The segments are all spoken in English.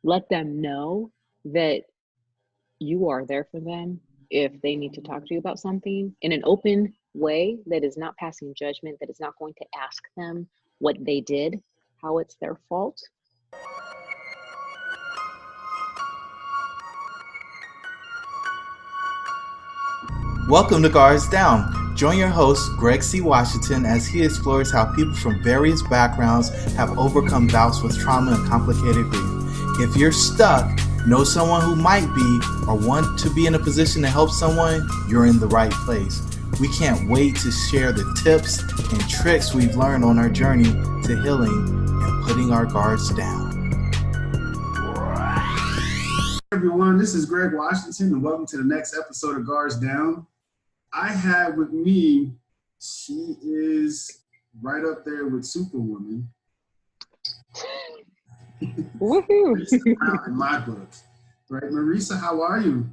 let them know that you are there for them if they need to talk to you about something in an open way that is not passing judgment, that is not going to ask them what they did, how it's their fault. Welcome to Guards Down. Join your host, Greg C. Washington, as he explores how people from various backgrounds have overcome bouts with trauma and complicated grief. If you're stuck, know someone who might be, or want to be in a position to help someone, you're in the right place. We can't wait to share the tips and tricks we've learned on our journey to healing and putting our guards down. Everyone, this is Greg Washington, and welcome to the next episode of Guards Down. I have with me, she is right up there with Superwoman. Woohoo! Marisa Brown in my book. Right, Marisa, how are you?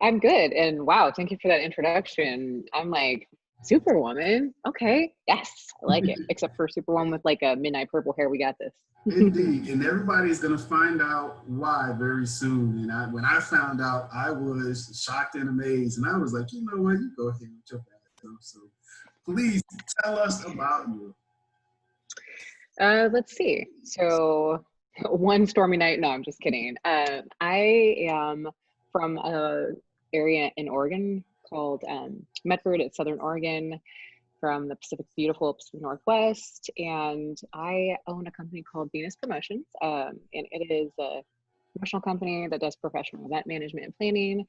I'm good. And wow, thank you for that introduction. I'm like, Superwoman? Okay. Yes, I like it. Except for Superwoman with like a midnight purple hair. We got this. Indeed. And everybody's going to find out why very soon. And when I found out, I was shocked and amazed. And I was like, you know what? You go ahead and jump at it. So please tell us about you. Let's see. So one stormy night. No, I'm just kidding. I am from a area in Oregon called Medford. It's Southern Oregon, from the beautiful Pacific Northwest, and I own a company called Venus Promotions, and it is a promotional company that does professional event management and planning.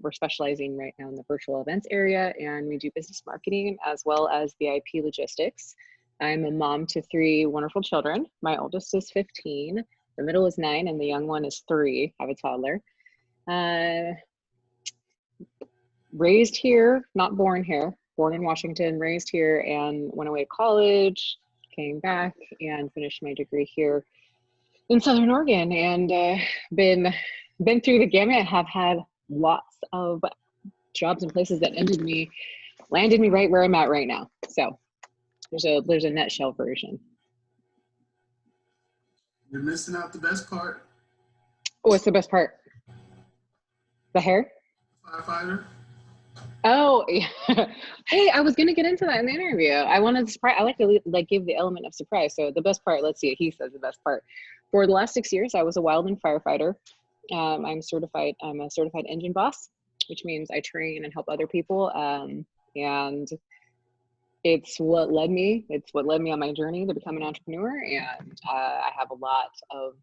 We're specializing right now in the virtual events area, and we do business marketing as well as VIP logistics. I'm a mom to 3 wonderful children. My oldest is 15, the middle is 9, and the young one is 3. I have a toddler. Raised here, not born here. Born in Washington, raised here, and went away to college, came back and finished my degree here in Southern Oregon, and been through the gamut. Have had lots of jobs and places that landed me right where I'm at right now. So there's a nutshell version. You're missing out the best part. What's the best part? The hair? Firefighter. Oh, yeah. Hey, I was gonna get into that in the interview. I wanted to surprise. I like to give the element of surprise. So the best part, let's see. He says the best part. For the last 6 years, I was a wildland firefighter. I'm a certified engine boss, which means I train and help other people. And it's what led me on my journey to become an entrepreneur. And I have a lot of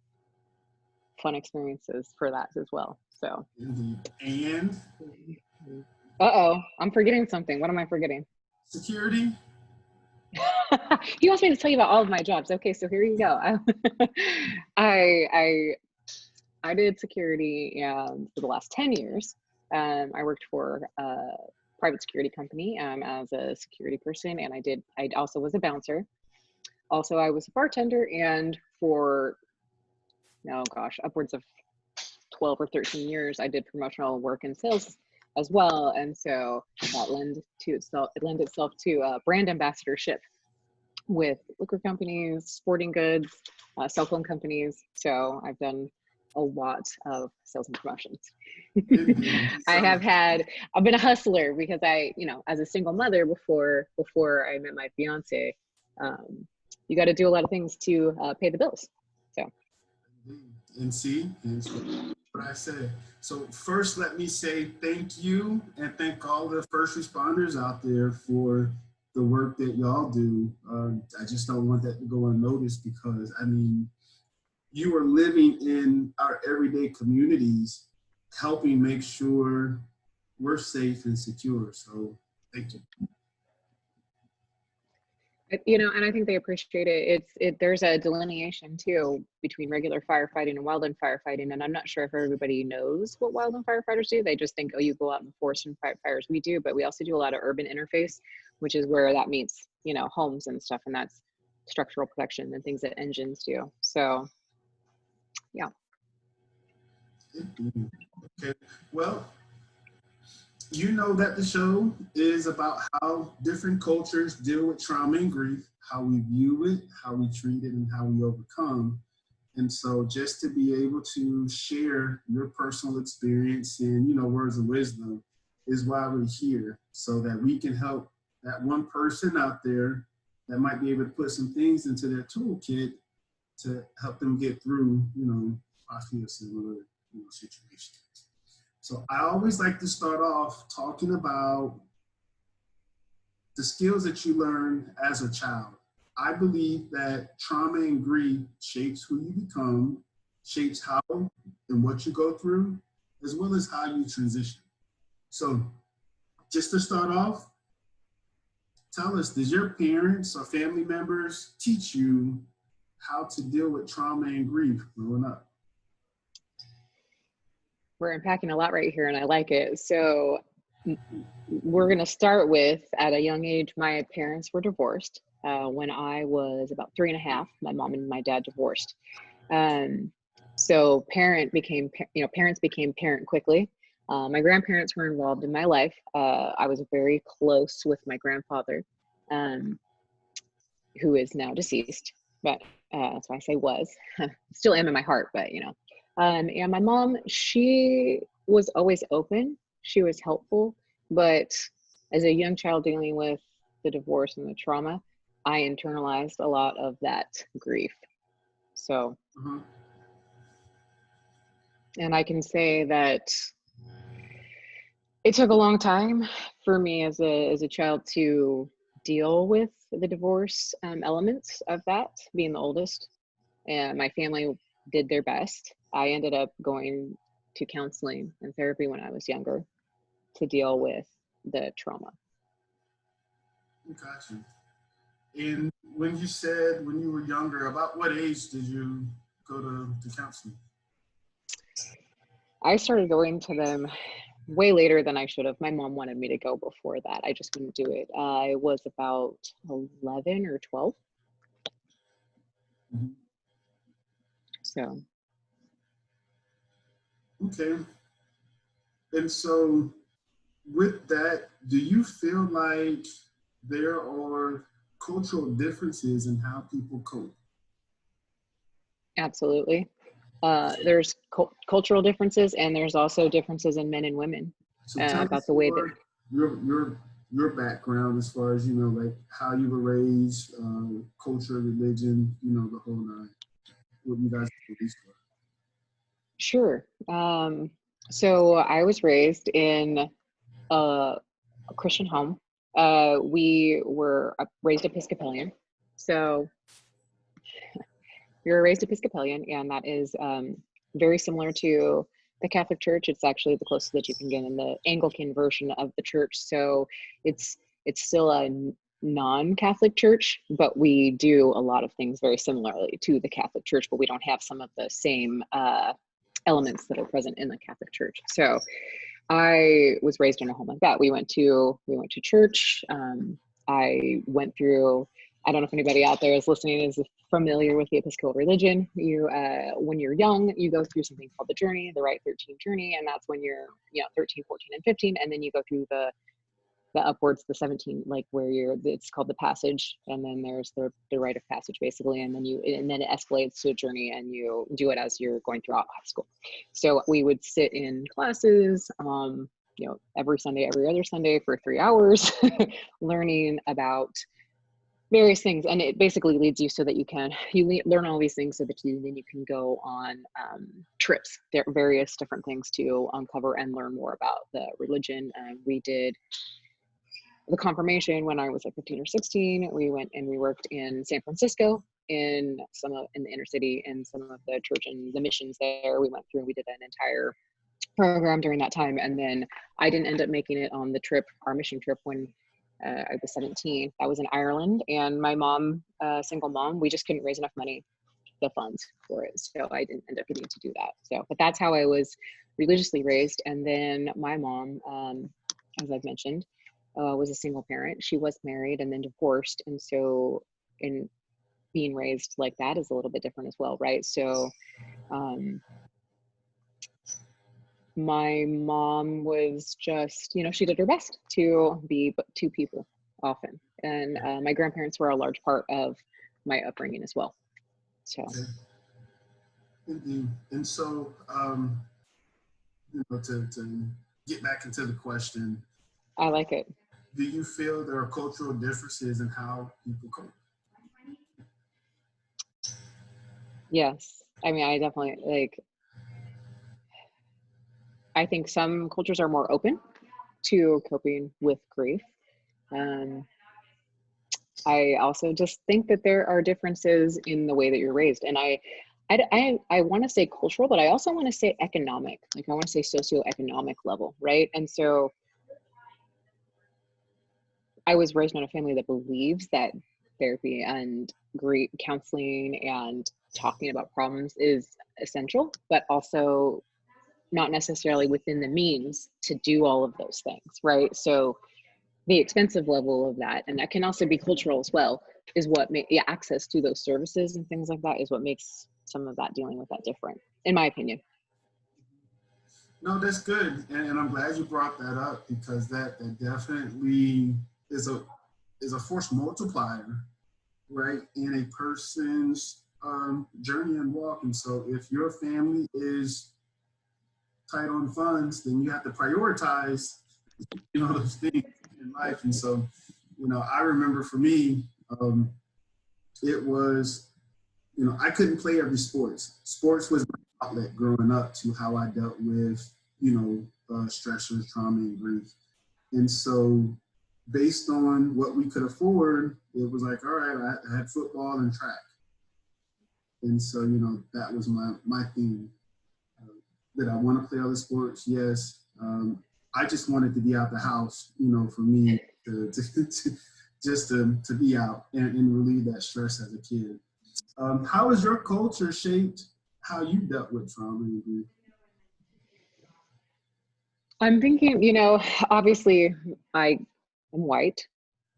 fun experiences for that as well. So. And. I'm forgetting something. What am I forgetting? Security. He wants me to tell you about all of my jobs. Okay, so here you go. I did security for the last 10 years. I worked for a private security company as a security person, and I also was a bouncer. Also, I was a bartender, and for upwards of 12 or 13 years, I did promotional work and sales as well, and so that lend itself to brand ambassadorship with liquor companies, sporting goods, cell phone companies. So I've done a lot of sales and promotions. I've been a hustler because as a single mother before I met my fiance, you got to do a lot of things to pay the bills. So. And see, what I said. So first, let me say thank you and thank all the first responders out there for the work that y'all do. I just don't want that to go unnoticed because, you are living in our everyday communities, helping make sure we're safe and secure. So thank you. And I think they appreciate it. There's a delineation too between regular firefighting and wildland firefighting, and I'm not sure if everybody knows what wildland firefighters do. They just think, you go out and forest and fight fires. We do, but we also do a lot of urban interface, which is where that meets, homes and stuff, and that's structural protection and things that engines do. So, yeah. Okay. Well, you know that the show is about how different cultures deal with trauma and grief, how we view it, how we treat it, and how we overcome. And so just to be able to share your personal experience and, words of wisdom is why we're here, so that we can help that one person out there that might be able to put some things into their toolkit to help them get through, possibly a similar, situation. So I always like to start off talking about the skills that you learn as a child. I believe that trauma and grief shapes who you become, shapes how and what you go through, as well as how you transition. So just to start off, tell us, did your parents or family members teach you how to deal with trauma and grief growing up? We're unpacking a lot right here, and I like it. So we're going to start with, at a young age, my parents were divorced. When I was about 3.5, my mom and my dad divorced. So parents became parent quickly. My grandparents were involved in my life. I was very close with my grandfather, who is now deceased, but that's why I say was. Still am in my heart, but and my mom, she was always open. She was helpful, but as a young child dealing with the divorce and the trauma, I internalized a lot of that grief. So, and I can say that it took a long time for me as a child to deal with the divorce elements of that, being the oldest. And my family did their best. I ended up going to counseling and therapy when I was younger to deal with the trauma. Got you. And when you said when you were younger, about what age did you go to counseling? I started going to them way later than I should have. My mom wanted me to go before that. I just couldn't do it. I was about 11 or 12. Mm-hmm. So. Okay. And so with that, do you feel like there are cultural differences in how people cope? Absolutely. There's cultural differences, and there's also differences in men and women about the way that your background, as far as like how you were raised, culture, religion, the whole nine. What you guys believe for? Sure. So I was raised in a Christian home. We were raised Episcopalian. So we were raised Episcopalian, and that is very similar to the Catholic Church. It's actually the closest that you can get in the Anglican version of the church. So it's still a non-Catholic church, but we do a lot of things very similarly to the Catholic Church, but we don't have some of the same elements that are present in the Catholic Church. So I was raised in a home like that. We went to church. I went through, I don't know if anybody out there is listening is familiar with the Episcopal religion. You, when you're young, you go through something called the journey, the Rite 13 journey, and that's when you're 13, 14, and 15, and then you go through the upwards, the 17, like where it's called the passage, and then there's the rite of passage basically, and then it escalates to a journey, and you do it as you're going throughout high school. So we would sit in classes, every Sunday, every other Sunday for 3 hours, learning about various things, and it basically leads you so that you learn all these things so that then you can go on trips. There are various different things to uncover and learn more about the religion. We did the confirmation when I was like 15 or 16. We went and we worked in San Francisco in the inner city, and some of the church and the missions there. We went through and we did an entire program during that time. And then I didn't end up making it on our mission trip when I was 17. I was in Ireland, and my mom, single mom, we just couldn't raise enough money, the funds for it. So I didn't end up getting to do that. So, but that's how I was religiously raised. And then my mom, as I've mentioned, was a single parent. She was married and then divorced. And so in being raised like that is a little bit different as well, right? So my mom was just, she did her best to be two people often. And my grandparents were a large part of my upbringing as well. So. Indeed. And so, to get back into the question, I like it. do you feel there are cultural differences in how people cope? Yes. I mean, I definitely like, I think some cultures are more open to coping with grief. Um, I also just think that there are differences in the way that you're raised. And I want to say cultural, but I also want to say economic. Like I want to say socioeconomic level, right? And so I was raised in a family that believes that therapy and grief counseling and talking about problems is essential, but also not necessarily within the means to do all of those things, right? So the expensive level of that, and that can also be cultural as well, is what makes, yeah, access to those services and things like that is what makes some of that dealing with that different, in my opinion. No, that's good, and I'm glad you brought that up because that definitely is a force multiplier, right, in a person's journey and walk. And so, if your family is tight on funds, then you have to prioritize, those things in life. And so, I remember for me, it was, I couldn't play every sports. Sports was my outlet growing up to how I dealt with, stressors, trauma, and grief. And so, based on what we could afford, it was like, all right, I had football and track. And so, that was my thing. That I want to play other sports? Yes. I just wanted to be out the house, for me to just to be out and relieve that stress as a kid. How has your culture shaped how you dealt with trauma and grief? I'm thinking, obviously I am white,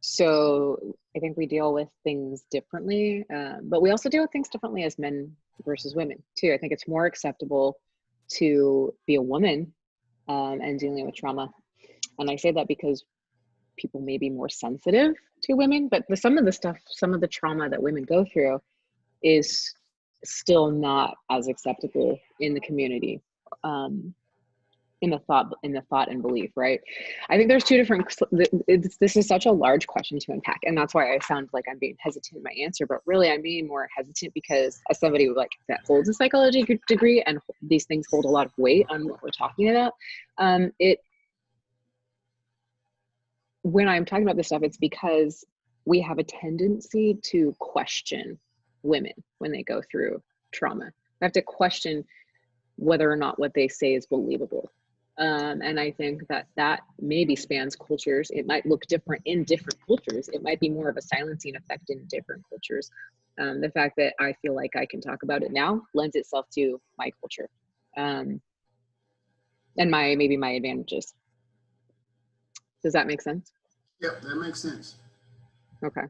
so I think we deal with things differently, but we also deal with things differently as men versus women too. I think it's more acceptable to be a woman and dealing with trauma. And I say that because people may be more sensitive to women, but some of the stuff, some of the trauma that women go through is still not as acceptable in the community. In the thought and belief, right? I think there's two different, this is such a large question to unpack, and that's why I sound like I'm being hesitant in my answer, but really I'm being more hesitant because as somebody who like that holds a psychology degree and these things hold a lot of weight on what we're talking about, it when I'm talking about this stuff, it's because we have a tendency to question women when they go through trauma. We have to question whether or not what they say is believable. And I think that maybe spans cultures. It might look different in different cultures. It might be more of a silencing effect in different cultures. The fact that I feel like I can talk about it now lends itself to my culture and maybe my advantages. Does that make sense? Yep, that makes sense. Okay.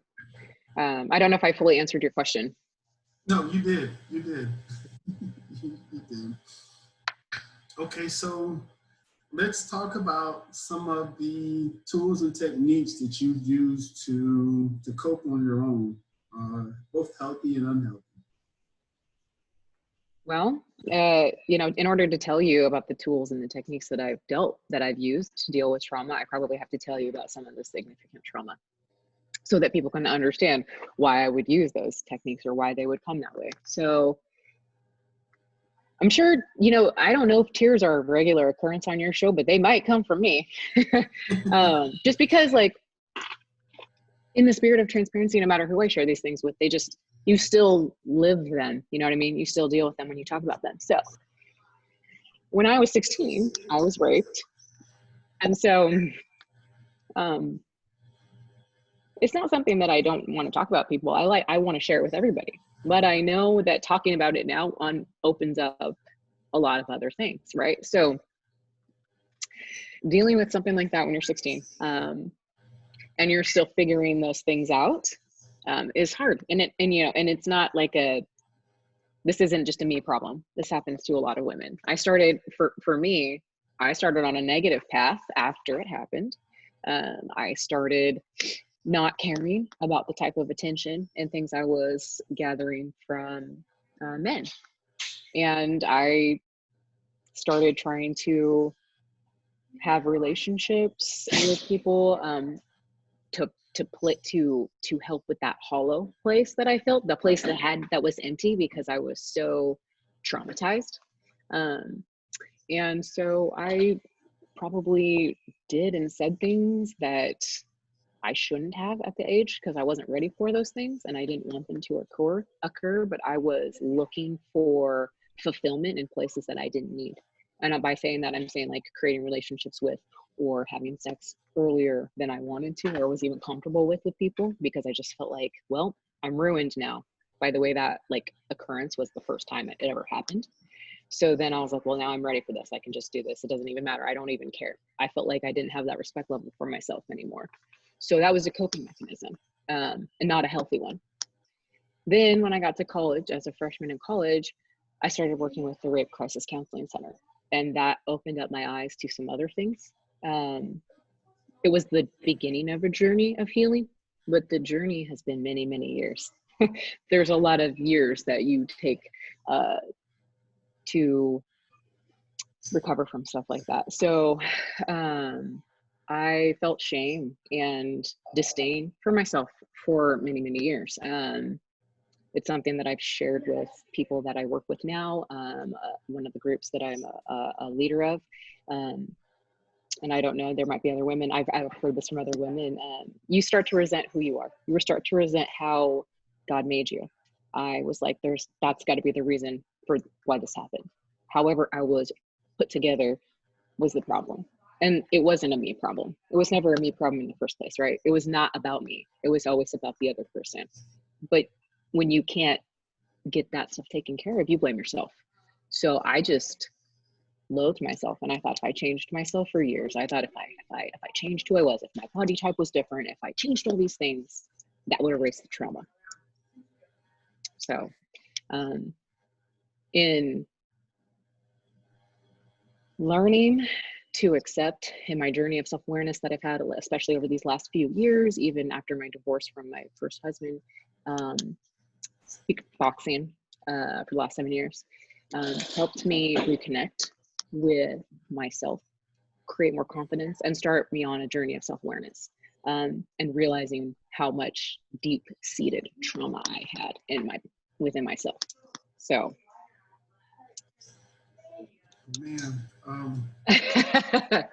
I don't know if I fully answered your question. No, you did. You did. You did. Okay, so let's talk about some of the tools and techniques that you've used to cope on your own, both healthy and unhealthy. Well, in order to tell you about the tools and the techniques that I've used to deal with trauma, I probably have to tell you about some of the significant trauma so that people can understand why I would use those techniques or why they would come that way. So I'm sure, I don't know if tears are a regular occurrence on your show, but they might come from me. Just because like in the spirit of transparency, no matter who I share these things with, you still live them. You know what I mean? You still deal with them when you talk about them. So when I was 16, I was raped. And so it's not something that I don't want to talk about people. I want to share it with everybody. But I know that talking about it now opens up a lot of other things, right? So dealing with something like that when you're 16 and you're still figuring those things out is hard. And it's not like this isn't just a me problem. This happens to a lot of women. For me, I started on a negative path after it happened. I started not caring about the type of attention and things I was gathering from men. And I started trying to have relationships with people, to help with that hollow place that I felt, the place that was empty because I was so traumatized. Um, and so I probably did and said things that I shouldn't have at the age because I wasn't ready for those things and I didn't want them to occur, but I was looking for fulfillment in places that I didn't need. And by saying that, I'm saying like creating relationships with or having sex earlier than I wanted to or was even comfortable with people because I just felt like, well, I'm ruined now. By the way, that like occurrence was the first time it ever happened. So then I was like, well, now I'm ready for this. I can just do this. It doesn't even matter. I don't even care. I felt like I didn't have that respect level for myself anymore. So that was a coping mechanism, and not a healthy one. Then when I got to college, as a freshman in college, I started working with the Rape Crisis Counseling Center. And that opened up my eyes to some other things. It was the beginning of a journey of healing, but the journey has been many, many years. There's a lot of years that you take to recover from stuff like that. So I felt shame and disdain for myself for many, many years. It's something that I've shared with people that I work with now, one of the groups that I'm a leader of. And I don't know, there might be other women, I've heard this from other women. You start to resent who you are. You start to resent how God made you. I was like, that's got to be the reason for why this happened. However I was put together was the problem. And it wasn't a me problem. It was never a me problem in the first place, right? It was not about me. It was always about the other person. But when you can't get that stuff taken care of, you blame yourself. So I just loathed myself, and I thought if I changed myself for years, I thought if I changed who I was, if my body type was different, if I changed all these things, that would erase the trauma. So, in learning to accept in my journey of self-awareness that I've had, especially over these last few years, even after my divorce from my first husband, boxing for the last 7 years, helped me reconnect with myself, create more confidence, and start me on a journey of self-awareness, and realizing how much deep-seated trauma I had within myself. So, Man, I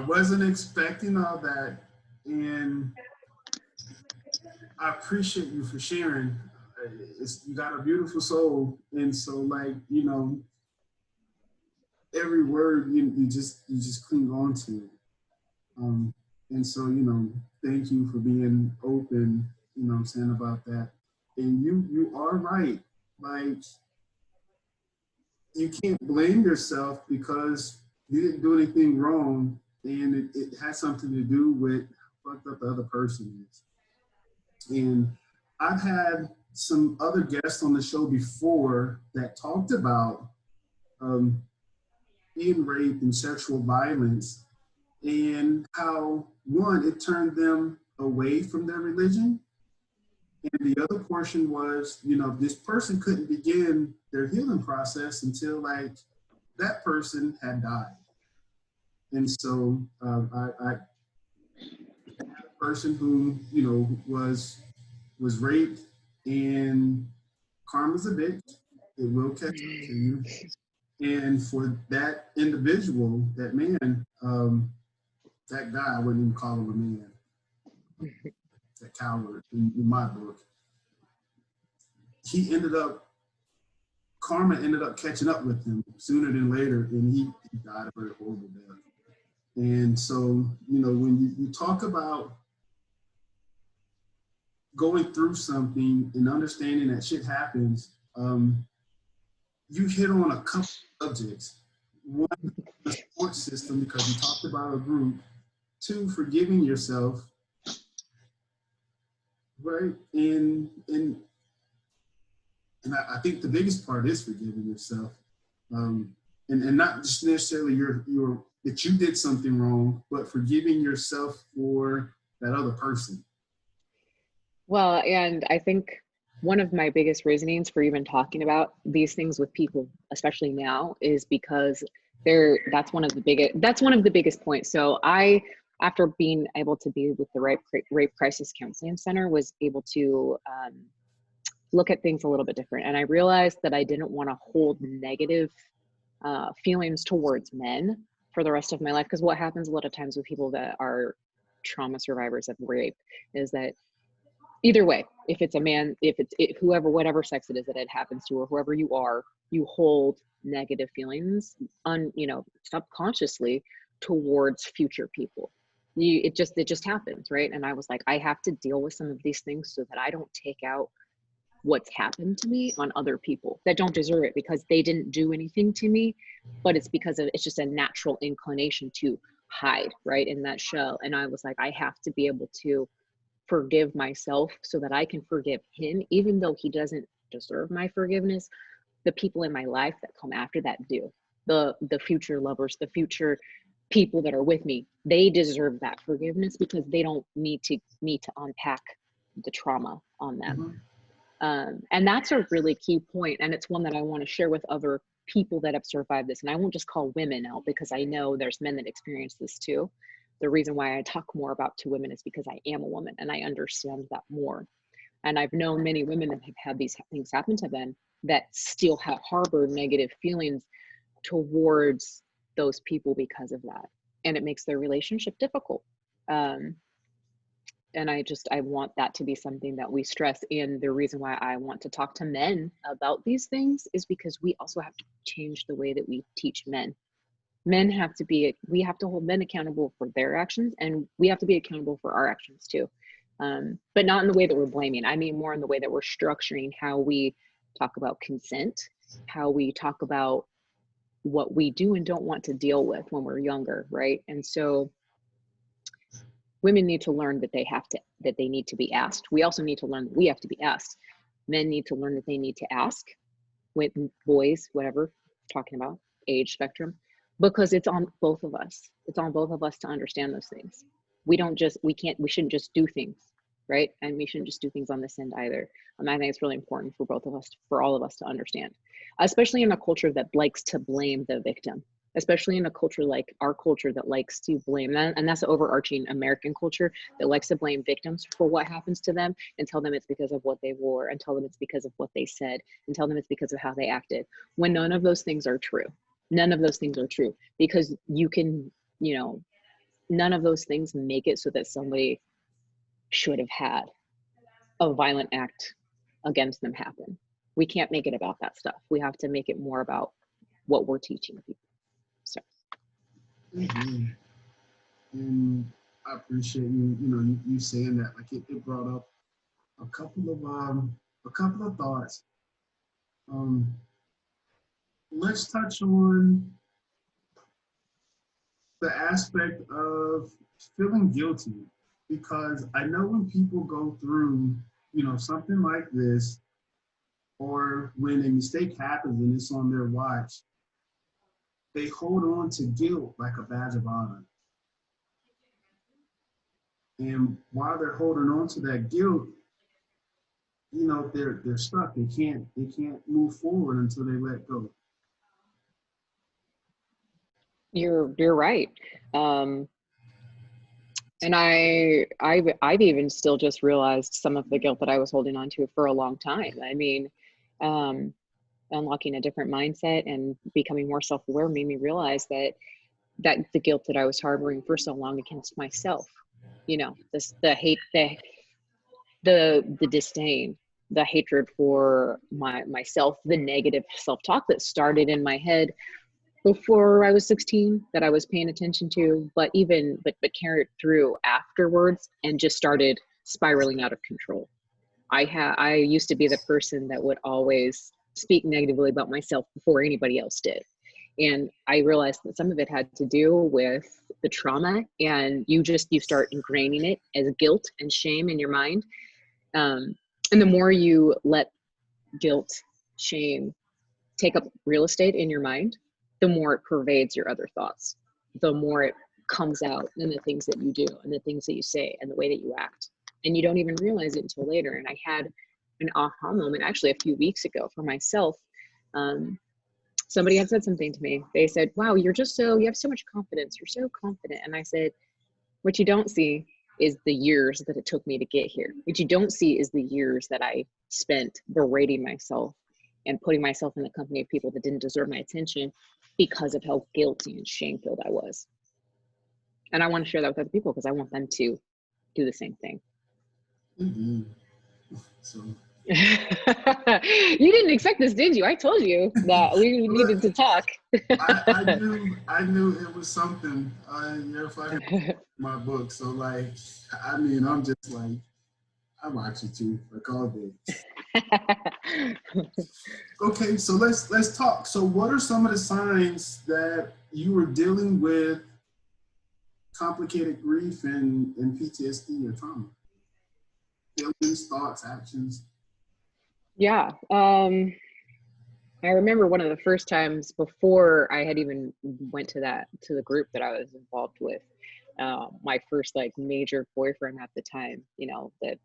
wasn't expecting all that, and I appreciate you for sharing. You got a beautiful soul, and so like every word you just cling on to. And so thank you for being open. I'm saying about that, and you are right. Like you can't blame yourself because you didn't do anything wrong, and it has something to do with what the other person is. And I've had some other guests on the show before that talked about being raped and sexual violence, and how one, it turned them away from their religion. And the other portion was, this person couldn't begin their healing process until like that person had died. And so I had a person who, was raped, and karma's a bitch. It will catch up to you. And for that individual, that man, that guy, I wouldn't even call him a man, that coward in my book, karma ended up catching up with him sooner than later, and he died a very horrible death. And so, when you talk about going through something and understanding that shit happens, you hit on a couple of subjects. One, the support system, because you talked about a group. Two, forgiving yourself, right? And I think the biggest part is forgiving yourself, and not just necessarily your that you did something wrong, but forgiving yourself for that other person. well, and I think one of my biggest reasonings for even talking about these things with people, especially now, is because that's one of the biggest points. So after being able to be with the rape crisis counseling center, was able to look at things a little bit different. And I realized that I didn't want to hold negative feelings towards men for the rest of my life. Because what happens a lot of times with people that are trauma survivors of rape is that either way, if it's a man, if it's whoever, whatever sex it is that it happens to, or whoever you are, you hold negative feelings subconsciously towards future people. It just happens, right? And I was like, I have to deal with some of these things so that I don't take out what's happened to me on other people that don't deserve it, because they didn't do anything to me, but it's because of, it's just a natural inclination to hide, right, in that shell. And I was like, I have to be able to forgive myself so that I can forgive him, even though he doesn't deserve my forgiveness. The people in my life that come after that do. The future lovers, the future people that are with me, they deserve that forgiveness, because they don't need to unpack the trauma on them. And that's a really key point, and it's one that I want to share with other people that have survived this. And I won't just call women out, because I know there's men that experience this too. The reason why I talk more about to women is because I am a woman and I understand that more. And I've known many women that have had these things happen to them that still have harbored negative feelings towards those people because of that. And it makes their relationship difficult. And I want that to be something that we stress. And the reason why I want to talk to men about these things is because we also have to change the way that we teach men. We have to hold men accountable for their actions, and we have to be accountable for our actions too. But not in the way that we're blaming. I mean, more in the way that we're structuring how we talk about consent, how we talk about what we do and don't want to deal with when we're younger, right? And so women need to learn that they need to be asked. We also need to learn that we have to be asked. Men need to learn that they need to ask. With boys, whatever, talking about age spectrum, because it's on both of us. It's on both of us to understand those things. We shouldn't just do things, right? And we shouldn't just do things on this end either. I think it's really important for both of us, for all of us to understand, especially in a culture that likes to blame the victim, especially in a culture like our culture that likes to blame, and that's the overarching American culture that likes to blame victims for what happens to them and tell them it's because of what they wore, and tell them it's because of what they said, and tell them it's because of how they acted, when none of those things are true. None of those things are true, because none of those things make it so that somebody should have had a violent act against them happen. We can't make it about that stuff. We have to make it more about what we're teaching people. So. Mm-hmm. And I appreciate you saying that. Like it brought up a couple of thoughts. Let's touch on the aspect of feeling guilty, because I know when people go through, something like this, or when a mistake happens and it's on their watch, they hold on to guilt like a badge of honor. And while they're holding on to that guilt, they're stuck. They can't move forward until they let go. You're right. And I've even still just realized some of the guilt that I was holding on to for a long time. I mean, unlocking a different mindset and becoming more self-aware made me realize that the guilt that I was harboring for so long against myself, the hate, the disdain, the hatred for myself, the negative self-talk that started in my head before I was 16 that I was paying attention to, but carried through afterwards and just started spiraling out of control. I used to be the person that would always speak negatively about myself before anybody else did. And I realized that some of it had to do with the trauma, and you start ingraining it as guilt and shame in your mind. And the more you let guilt, shame take up real estate in your mind, the more it pervades your other thoughts, the more it comes out in the things that you do and the things that you say and the way that you act. And you don't even realize it until later. And I had an aha moment actually a few weeks ago for myself. Somebody had said something to me. They said, wow, you have so much confidence. You're so confident. And I said, what you don't see is the years that it took me to get here. What you don't see is the years that I spent berating myself and putting myself in the company of people that didn't deserve my attention because of how guilty and shame-filled I was. And I want to share that with other people because I want them to do the same thing. Mm-hmm. So you didn't expect this, did you? I told you that we needed to talk. I knew it was something. If I had my book, so like, I mean, I'm just like, I watch it too, like all day. Okay, so let's talk. So, what are some of the signs that you were dealing with complicated grief and PTSD or trauma? Feelings, thoughts, actions. Yeah. I remember one of the first times before I had even went to the group that I was involved with, my first like major boyfriend at the time, you know, that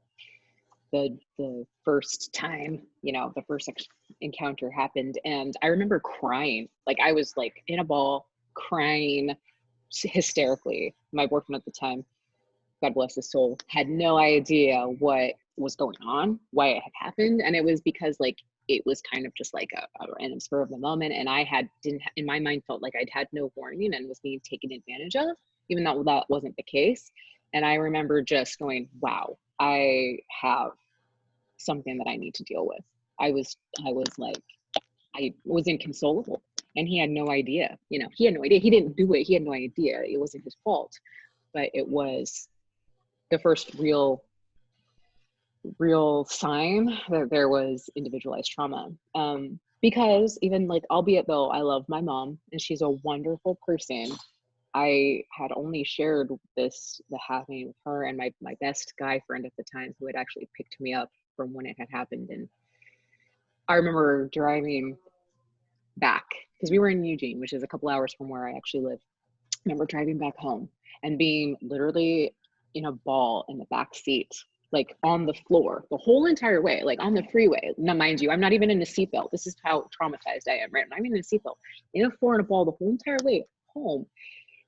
the first time, you know, the first encounter happened. And I remember crying, like I was like in a ball crying hysterically. My boyfriend at the time, God bless his soul, had no idea what was going on, why it had happened. And it was because like, it was kind of just like a random spur of the moment. And I didn't, in my mind, felt like I'd had no warning and was being taken advantage of, even though that wasn't the case. And I remember just going, wow, I have something that I need to deal with. I was like, I was inconsolable, and he had no idea, you know, he had no idea. He didn't do it. He had no idea. It wasn't his fault, but it was the first real sign that there was individualized trauma. Because even like, albeit though I love my mom and she's a wonderful person, I had only shared the happening with her and my best guy friend at the time, who had actually picked me up from when it had happened. And I remember driving back, because we were in Eugene, which is a couple hours from where I actually live. I remember driving back home and being literally in a ball in the back seat, like on the floor the whole entire way, like on the freeway. Now, mind you, I'm not even in a seatbelt. This is how traumatized I am, right? I'm not even in a seatbelt, in a floor in a ball the whole entire way home,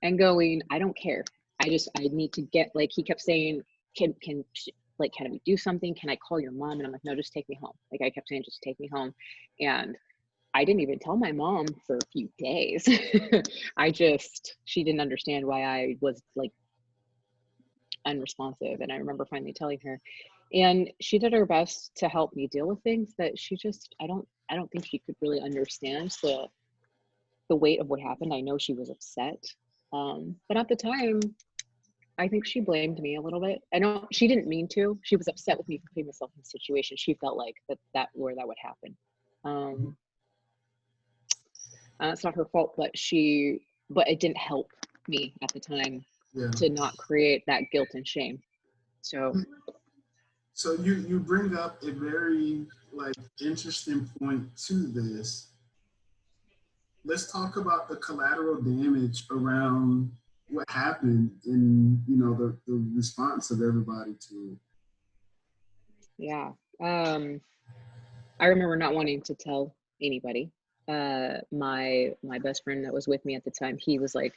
and going, I don't care. I need to get, like, he kept saying, can we do something? Can I call your mom? And I'm like, no, just take me home. Like I kept saying, just take me home. And I didn't even tell my mom for a few days. She didn't understand why I was like unresponsive. And I remember finally telling her, and she did her best to help me deal with things that I don't think she could really understand the weight of what happened. I know she was upset. But at the time, I think she blamed me a little bit. I know she didn't mean to. She was upset with me for putting myself in the situation. She felt like that would happen. It's not her fault, but it didn't help me at the time to not create that guilt and shame. So you bring up a very like interesting point to this. Let's talk about the collateral damage around what happened and, you know, the response of everybody to it. Yeah. I remember not wanting to tell anybody. My best friend that was with me at the time, he was like,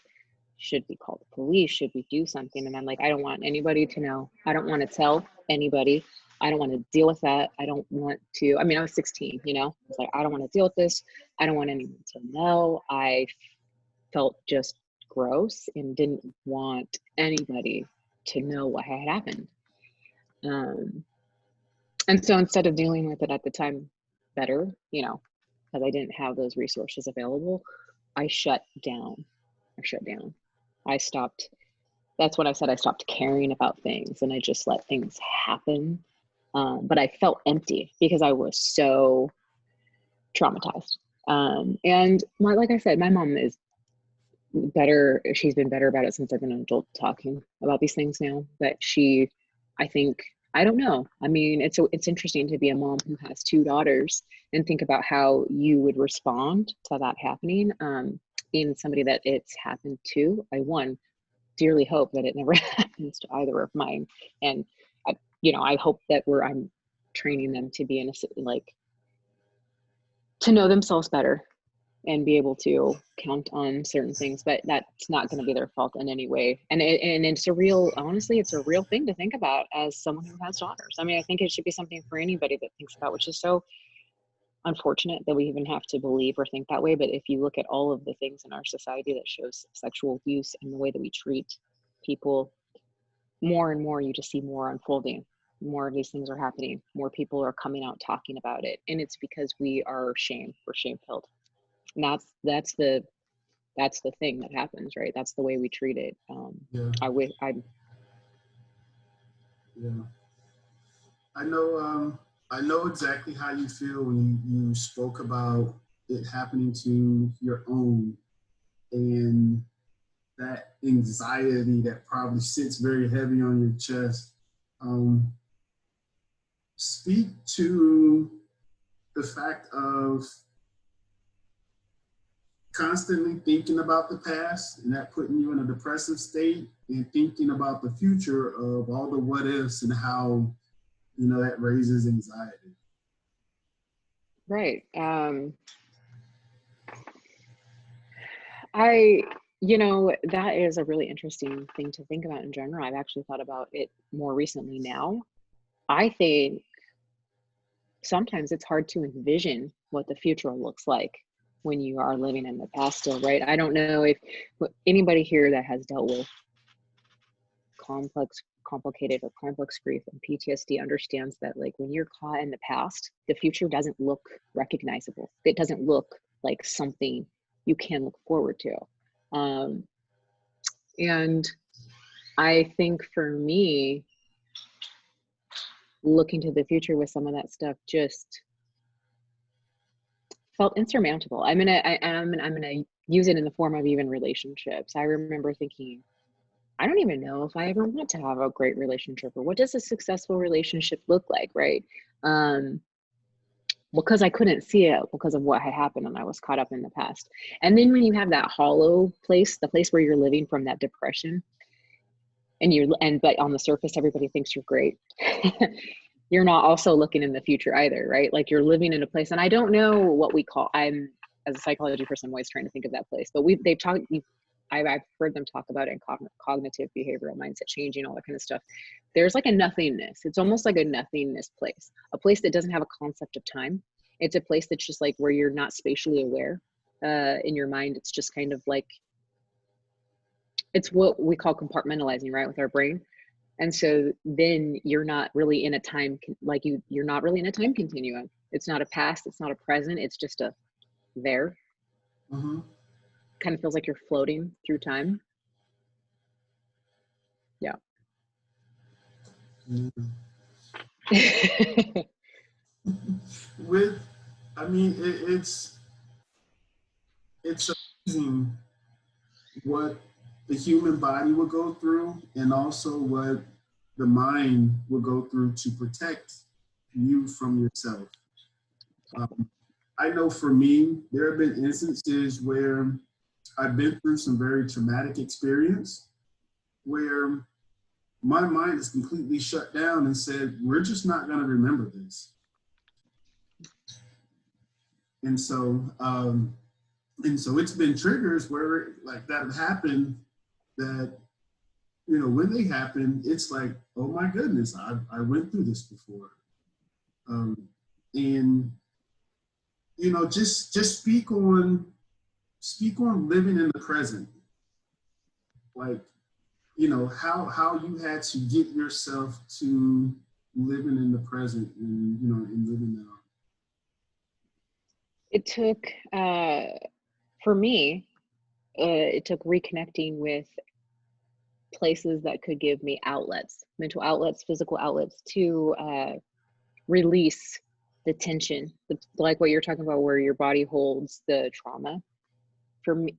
should we call the police? Should we do something? And I'm like, I don't want anybody to know. I don't want to tell anybody. I don't want to deal with that. I don't want to, I mean, I was 16, you know, I was like, I don't want to deal with this. I don't want anyone to know. I felt just gross and didn't want anybody to know what had happened. And so instead of dealing with it at the time better, you know, because I didn't have those resources available, I shut down. I stopped. That's when I said I stopped caring about things and I just let things happen. But I felt empty because I was so traumatized. And like I said, my mom is better. She's been better about it since I've been an adult, talking about these things now. But I think, I don't know. I mean, it's interesting to be a mom who has two daughters and think about how you would respond to that happening. Being somebody that it's happened to, I dearly hope that it never happens to either of mine. And I hope that I'm training them to be in a, like, to know themselves better and be able to count on certain things, but that's not going to be their fault in any way. And it's a real, honestly, it's a real thing to think about as someone who has daughters. I mean, I think it should be something for anybody that thinks about, which is so unfortunate that we even have to believe or think that way. But if you look at all of the things in our society that shows sexual abuse and the way that we treat people, more and more, you just see more unfolding. More of these things are happening. More people are coming out talking about it. And it's because we're shame-filled. And that's the thing that happens, right? That's the way we treat it. Yeah. Yeah. I know exactly how you feel when you spoke about it happening to your own, and that anxiety that probably sits very heavy on your chest. Speak to the fact of constantly thinking about the past and that putting you in a depressive state, and thinking about the future of all the what ifs and how, that raises anxiety. Right. That is a really interesting thing to think about in general. I've actually thought about it more recently now. I think sometimes it's hard to envision what the future looks like when you are living in the past still, right? I don't know if anybody here that has dealt with complicated or complex grief and PTSD understands that, like, when you're caught in the past, the future doesn't look recognizable. It doesn't look like something you can look forward to. And I think for me, looking to the future with some of that stuff just felt insurmountable. I'm gonna use it in the form of even relationships. I remember thinking, I don't even know if I ever want to have a great relationship, or what does a successful relationship look like, right? Because I couldn't see it because of what had happened and I was caught up in the past. And then when you have that hollow place, the place where you're living from that depression, but on the surface, everybody thinks you're great. You're not also looking in the future either, right? Like, you're living in a place, and I don't know what I'm, as a psychology person, I'm always trying to think of that place, but I've heard them talk about it in cognitive behavioral mindset changing, all that kind of stuff. There's like a nothingness. It's almost like a nothingness place, a place that doesn't have a concept of time. It's a place that's just like where you're not spatially aware in your mind. It's just kind of like, it's what we call compartmentalizing, right, with our brain. And so then you're not really in a time, you're not really in a time continuum. It's not a past, it's not a present, it's just a there. Mm-hmm. Kind of feels like you're floating through time. Yeah. It's amazing what the human body will go through, and also what the mind will go through to protect you from yourself. I know for me, there have been instances where I've been through some very traumatic experience where my mind is completely shut down and said, we're just not going to remember this. And so it's been triggers where like that have happened that, when they happen, it's like, oh my goodness, I went through this before. And, just speak on living in the present. Like, how you had to get yourself to living in the present and, and living now. It took, for me, it took reconnecting with places that could give me outlets, mental outlets, physical outlets, to release the tension, like what you're talking about, where your body holds the trauma. For me,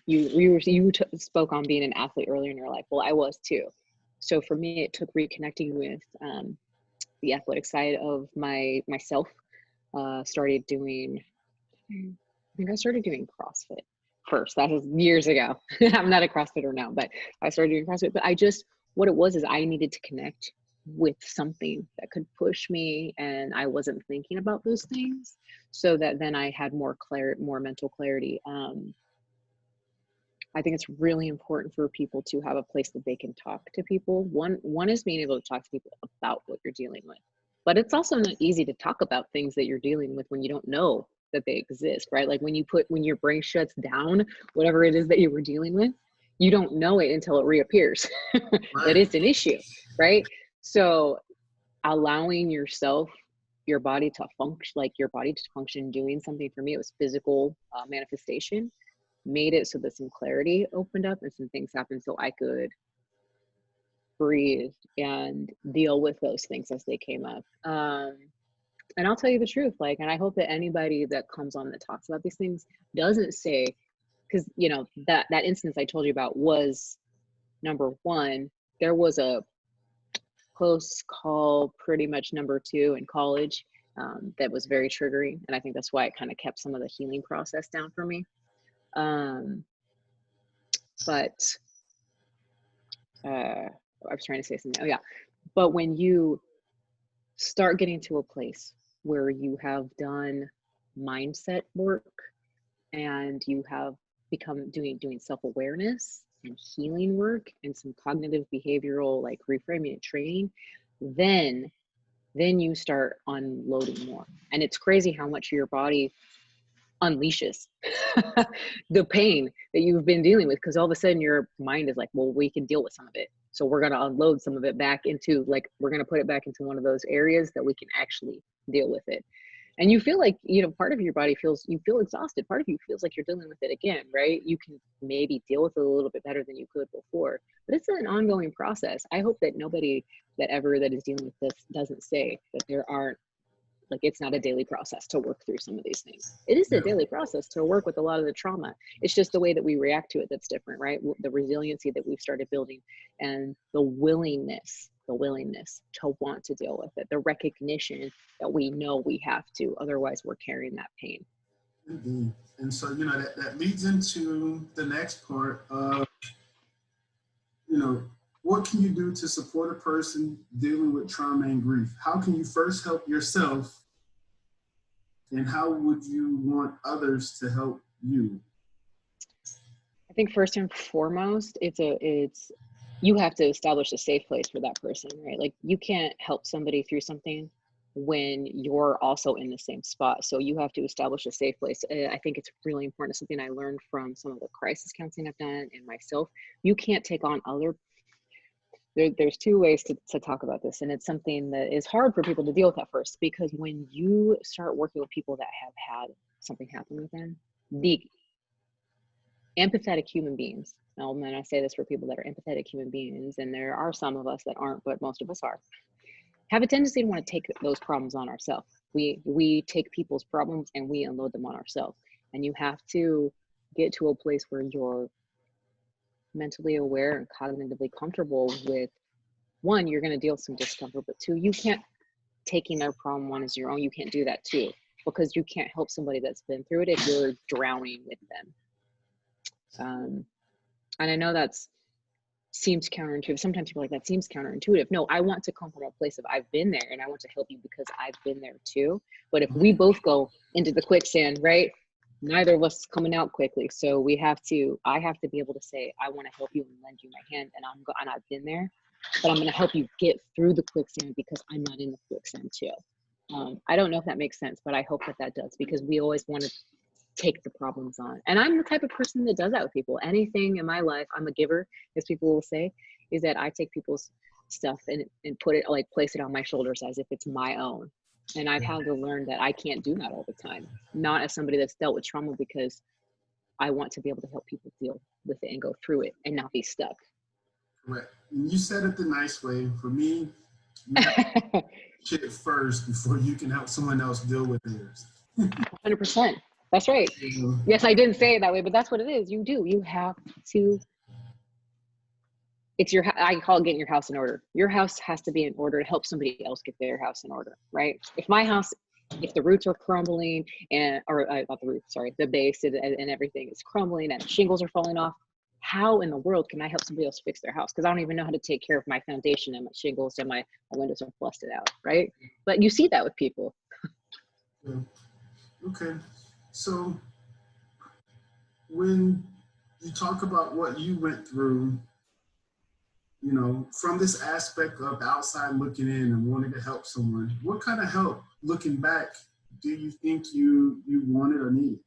you spoke on being an athlete earlier in your life. Well, I was too. So for me, it took reconnecting with the athletic side of myself. I started doing CrossFit first. That was years ago. I'm not a CrossFitter now, but I started doing CrossFit. But what it was is I needed to connect with something that could push me, and I wasn't thinking about those things, so that then I had more mental clarity. I think it's really important for people to have a place that they can talk to people. One is being able to talk to people about what you're dealing with, but it's also not easy to talk about things that you're dealing with when you don't know that they exist, right? Like when your brain shuts down, whatever it is that you were dealing with, you don't know it until it reappears that Right. it's an issue, right? So allowing your body to function doing something. For me, it was physical manifestation, made it so that some clarity opened up and some things happened so I could breathe and deal with those things as they came up. And I'll tell you the truth, like, and I hope that anybody that comes on that talks about these things doesn't say, because that instance I told you about was number one. There was a close call, pretty much number two in college, that was very triggering, and I think that's why it kind of kept some of the healing process down for me. But I was trying to say something. Oh yeah. But when you start getting to a place where you have done mindset work and you have become doing self-awareness and healing work and some cognitive behavioral like reframing and training, then you start unloading more. And it's crazy how much your body unleashes the pain that you've been dealing with, because all of a sudden your mind is like, well, we can deal with some of it, so we're going to unload some of it back into, like, we're going to put it back into one of those areas that we can actually deal with it. And you feel like, part of your body you feel exhausted, part of you feels like you're dealing with it again, right? You can maybe deal with it a little bit better than you could before, but it's an ongoing process. I hope that nobody that is dealing with this doesn't say that there aren't, like, it's not a daily process to work through some of these things. It is a daily process to work with a lot of the trauma. It's just the way that we react to it that's different, right? The resiliency that we've started building, and the willingness to want to deal with it, the recognition that we know we have to, otherwise we're carrying that pain. Indeed. And so, that leads into the next part of, what can you do to support a person dealing with trauma and grief? How can you first help yourself, and how would you want others to help you? I think first and foremost, you have to establish a safe place for that person, right? Like, you can't help somebody through something when you're also in the same spot. So you have to establish a safe place. I think it's really important. It's something I learned from some of the crisis counseling I've done and myself. You can't take on there's two ways to talk about this, and it's something that is hard for people to deal with at first, because when you start working with people that have had something happen with them, the empathetic human beings, now, and I say this for people that are empathetic human beings, and there are some of us that aren't, but most of us have a tendency to want to take those problems on ourselves. We take people's problems and we unload them on ourselves. And you have to get to a place where you're mentally aware and cognitively comfortable with, one, you're going to deal with some discomfort, but two, you can't taking their problem on as your own. You can't do that too, because you can't help somebody that's been through it if you're drowning with them. And I know seems counterintuitive. Sometimes people are like, that seems counterintuitive. No, I want to come from a place of, I've been there and I want to help you because I've been there too. But if we both go into the quicksand, right, neither of us is coming out quickly. So I have to be able to say, I want to help you and lend you my hand, and I've been there, but I'm going to help you get through the quicksand because I'm not in the quicksand too. I don't know if that makes sense, but I hope that does, because we always want to take the problems on. And I'm the type of person that does that with people. Anything in my life, I'm a giver, as people will say, is that I take people's stuff and put it, like, place it on my shoulders as if it's my own. And I've had to learn that I can't do that all the time, not as somebody that's dealt with trauma, because I want to be able to help people deal with it and go through it and not be stuck. Correct. You said it the nice way. For me, you have to shit it first before you can help someone else deal with theirs. 100%. That's right. Yes, I didn't say it that way, but that's what it is. You have to. It's I call it getting your house in order. Your house has to be in order to help somebody else get their house in order, right? If the roots are crumbling not the roots, sorry, the base and everything is crumbling and shingles are falling off, how in the world can I help somebody else fix their house? Because I don't even know how to take care of my foundation and my shingles and my windows are busted out, right? But you see that with people. Yeah. Okay. So when you talk about what you went through, you know, from this aspect of outside looking in and wanting to help someone, what kind of help, looking back, do you think you wanted or needed?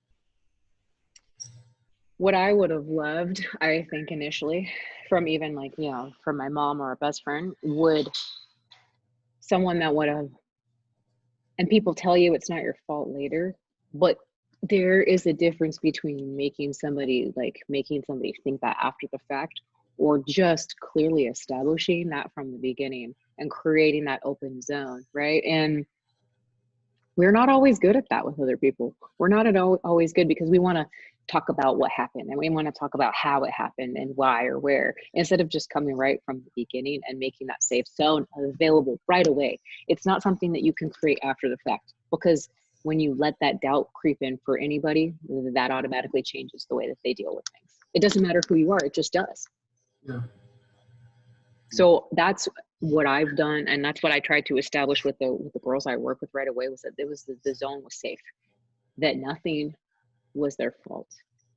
What I would have loved, I think initially, from even like, you know, from my mom or a best friend, would someone that would have, and people tell you it's not your fault later, but there is a difference between making somebody think that after the fact, or just clearly establishing that from the beginning and creating that open zone, right? And we're not always good at that with other people. We're not always good because we want to talk about what happened and we want to talk about how it happened and why or where, instead of just coming right from the beginning and making that safe zone available right away. It's not something that you can create after the fact, because when you let that doubt creep in for anybody, that automatically changes the way that they deal with things. It doesn't matter who you are, it just does. Yeah. So that's what I've done, and that's what I tried to establish with the girls I work with right away, was that it was the zone was safe, that nothing was their fault,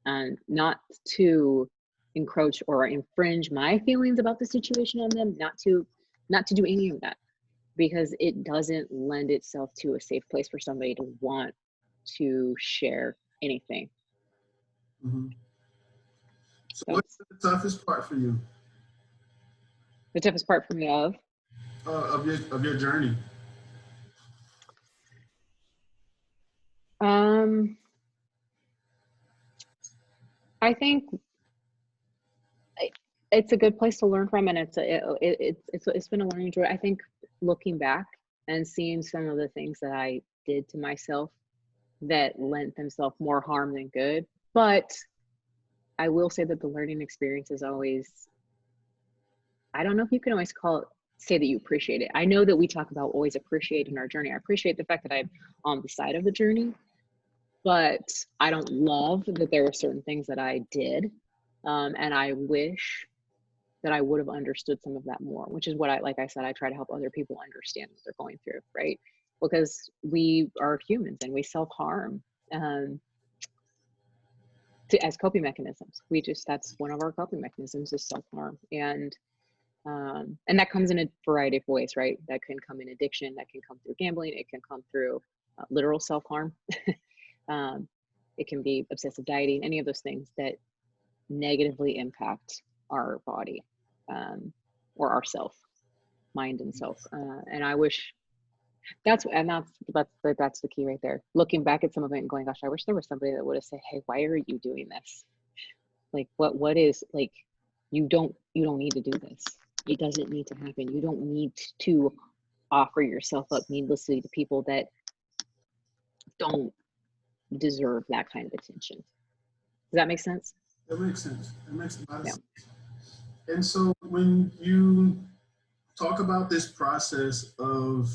and not to encroach or infringe my feelings about the situation on them, not to do any of that, because it doesn't lend itself to a safe place for somebody to want to share anything. Mm-hmm. So So what's the toughest part for you the toughest part for me of your journey? I think it's a good place to learn from, and it's been a learning journey. I think looking back and seeing some of the things that I did to myself that lent themselves more harm than good. But I will say that the learning experience is always, I don't know if you can always say that you appreciate it. I know that we talk about always appreciating our journey. I appreciate the fact that I'm on the side of the journey, but I don't love that there are certain things that I did. And I wish that I would have understood some of that more, which is what like I said, I try to help other people understand what they're going through, right? Because we are humans and we self-harm as coping mechanisms. That's one of our coping mechanisms, is self-harm. And that comes in a variety of ways, right? That can come in addiction, that can come through gambling, it can come through literal self-harm. It can be obsessive dieting, any of those things that negatively impact our body, or our self, mind and self. And I wish that's the key right there. Looking back at some of it and going, gosh, I wish there was somebody that would have said, hey, why are you doing this? Like, what is, like, you don't need to do this. It doesn't need to happen. You don't need to offer yourself up needlessly to people that don't deserve that kind of attention. Does that make sense? That makes sense. That makes a lot of Yeah. sense. And so when you talk about this process of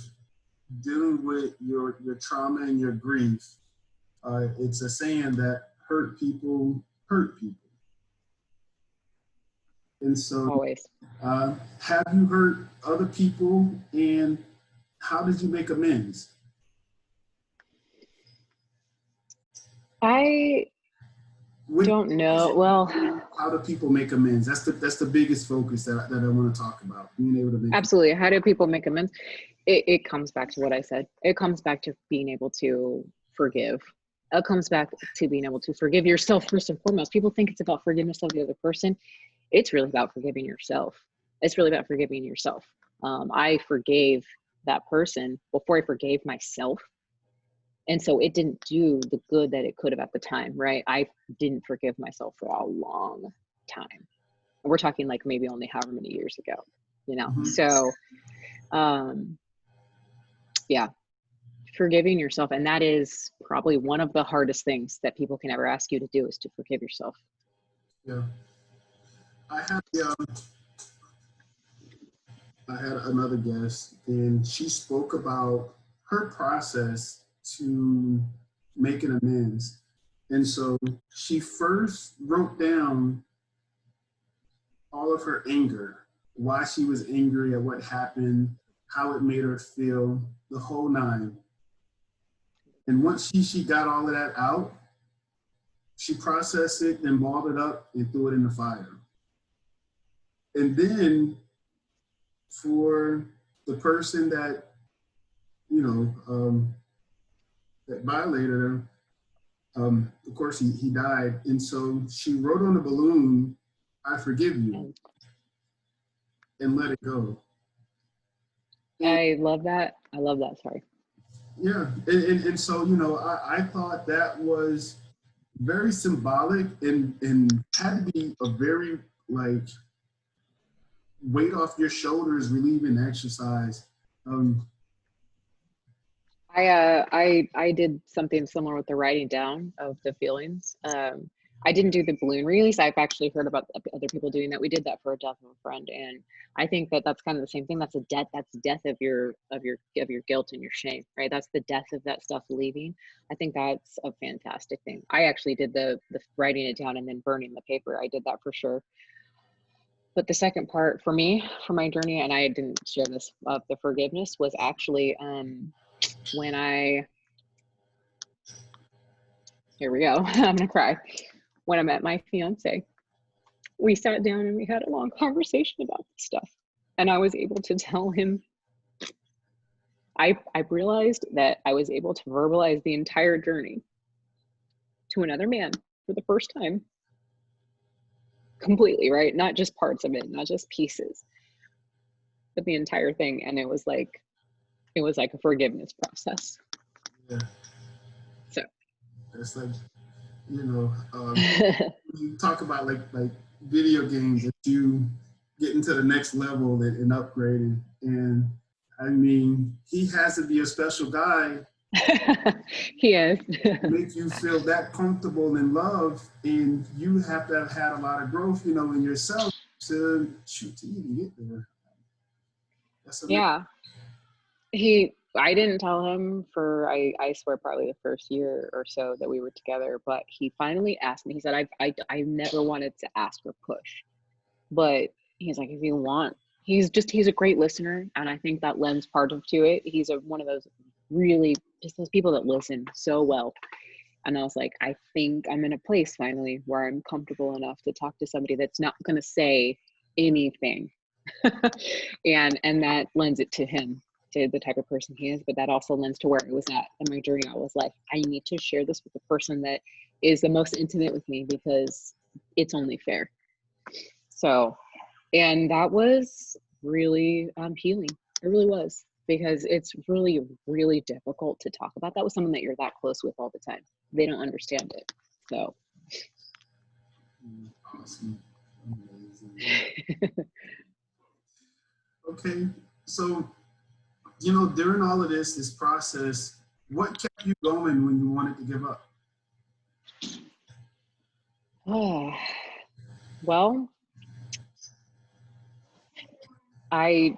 dealing with your trauma and your grief, it's a saying that hurt people hurt people. And so Always. have you hurt other people, and how did you make amends? I don't know. Well, how do people make amends? That's the biggest focus that I want to talk about. Being able to make absolutely. How do people make amends? It comes back to what I said. It comes back to being able to forgive. It comes back to being able to forgive yourself first and foremost. People think it's about forgiveness of the other person. It's really about forgiving yourself. It's really about forgiving yourself. I forgave that person before I forgave myself. And so it didn't do the good that it could have at the time, right? I didn't forgive myself for a long time. And we're talking like maybe only however many years ago, you know? Mm-hmm. So, yeah, forgiving yourself. And that is probably one of the hardest things that people can ever ask you to do, is to forgive yourself. Yeah. I had another guest, and she spoke about her process to make an amends. And so she first wrote down all of her anger, why she was angry at what happened, how it made her feel, the whole nine. And once she got all of that out, she processed it and balled it up and threw it in the fire. And then for the person that, that violated her, of course, he died. And so she wrote on the balloon, "I forgive you," and let it go. And, I love that. I love that. Sorry. yeah. And so, I thought that was very symbolic and had to be a very, like, weight off your shoulders relieving exercise. I did something similar with the writing down of the feelings. I didn't do the balloon release. I've actually heard about other people doing that. We did that for a death of a friend, and I think that that's kind of the same thing. That's a death. That's death of your guilt and your shame, right? That's the death of that stuff leaving. I think that's a fantastic thing. I actually did the writing it down and then burning the paper. I did that for sure. But the second part for me, for my journey, and I didn't share this of the forgiveness, was actually when here we go, I'm gonna cry. When I met my fiance, we sat down and we had a long conversation about this stuff. And I was able to tell him, I realized that I was able to verbalize the entire journey to another man for the first time, completely, right? Not just parts of it, not just pieces, but the entire thing. And it was like a forgiveness process. Yeah. So it's like, you talk about like video games that you get into the next level and upgrading. And I mean, he has to be a special guy. He is. Make you feel that comfortable in love, and you have to have had a lot of growth, in yourself to even get there. That's amazing. Yeah. I didn't tell him for, I swear, probably the first year or so that we were together, but he finally asked me. He said, I never wanted to ask or push, but he's like, if you want, he's a great listener. And I think that lends part of to it. He's one of those really, just those people that listen so well. And I was like, I think I'm in a place finally where I'm comfortable enough to talk to somebody that's not going to say anything. and that lends it to him, to the type of person he is, but that also lends to where I was at in my journey. I was like, I need to share this with the person that is the most intimate with me, because it's only fair. So, and that was really healing. It really was, because it's really, really difficult to talk about that with someone that you're that close with all the time. They don't understand it. So. Awesome. Amazing. Okay. So, during all of this process, what kept you going when you wanted to give up? Oh, well, I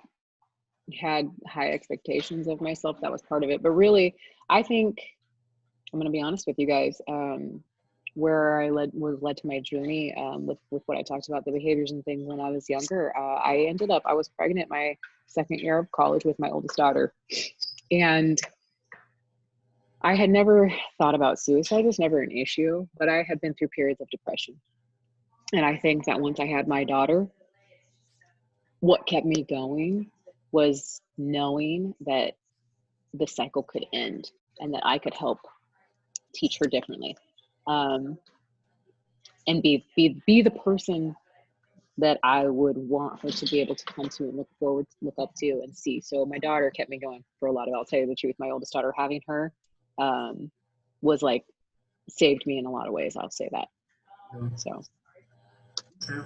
had high expectations of myself. That was part of it. But really, I think, I'm going to be honest with you guys, where I was led to my journey with what I talked about, the behaviors and things when I was younger. I was pregnant my second year of college with my oldest daughter. And I had never thought about suicide. It was never an issue, but I had been through periods of depression. And I think that once I had my daughter, what kept me going was knowing that the cycle could end and that I could help teach her differently. And be the person that I would want her to be able to come to and look up to and see. So my daughter kept me going for a lot of it. I'll tell you the truth. My oldest daughter, having her was like, saved me in a lot of ways. I'll say that. Yeah. So. Okay.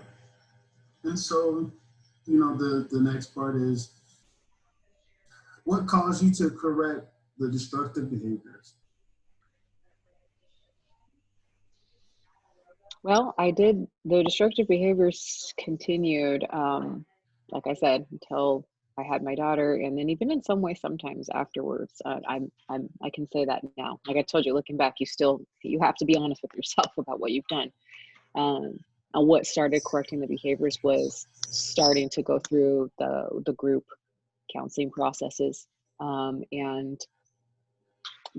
And so, the next part is, what caused you to correct the destructive behaviors? Well, I did. The destructive behaviors continued, like I said, until I had my daughter, and then even in some way, sometimes afterwards. I can say that now. Like I told you, looking back, you have to be honest with yourself about what you've done. What started correcting the behaviors was starting to go through the group counseling processes, and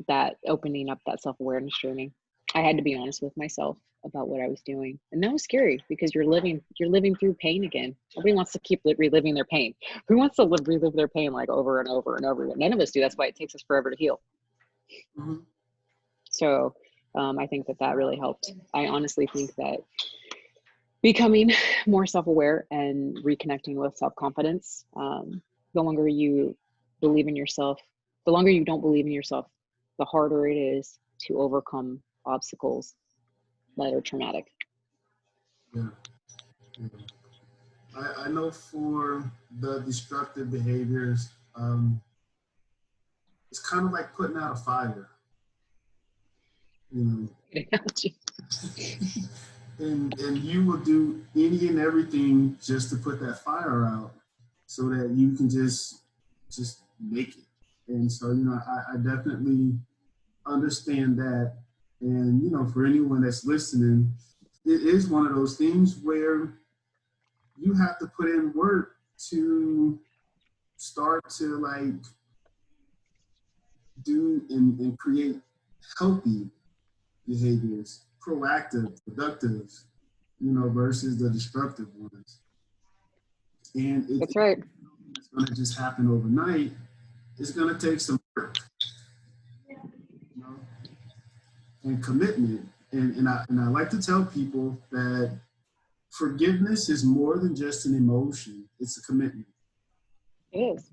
that opening up that self-awareness journey. I had to be honest with myself about what I was doing, and that was scary because you're living through pain again. Nobody wants to keep reliving their pain. Who wants to relive their pain like over and over and over again? None of us do. That's why it takes us forever to heal. Mm-hmm. So I think that really helped. I honestly think that becoming more self-aware and reconnecting with self-confidence, the longer you believe in yourself, the longer you don't believe in yourself, the harder it is to overcome obstacles that are traumatic. Yeah. Yeah. I know for the destructive behaviors, it's kind of like putting out a fire, you know. And you will do any and everything just to put that fire out so that you can just make it. And so, you know, I definitely understand that. And, you know, for anyone that's listening, it is one of those things where you have to put in work to start to like do and create healthy behaviors, proactive, productive, you know, versus the destructive ones. And That's right. it's going to just happen overnight. It's going to take some work, you know, and commitment. And I like to tell people that forgiveness is more than just an emotion. It's a commitment. It is.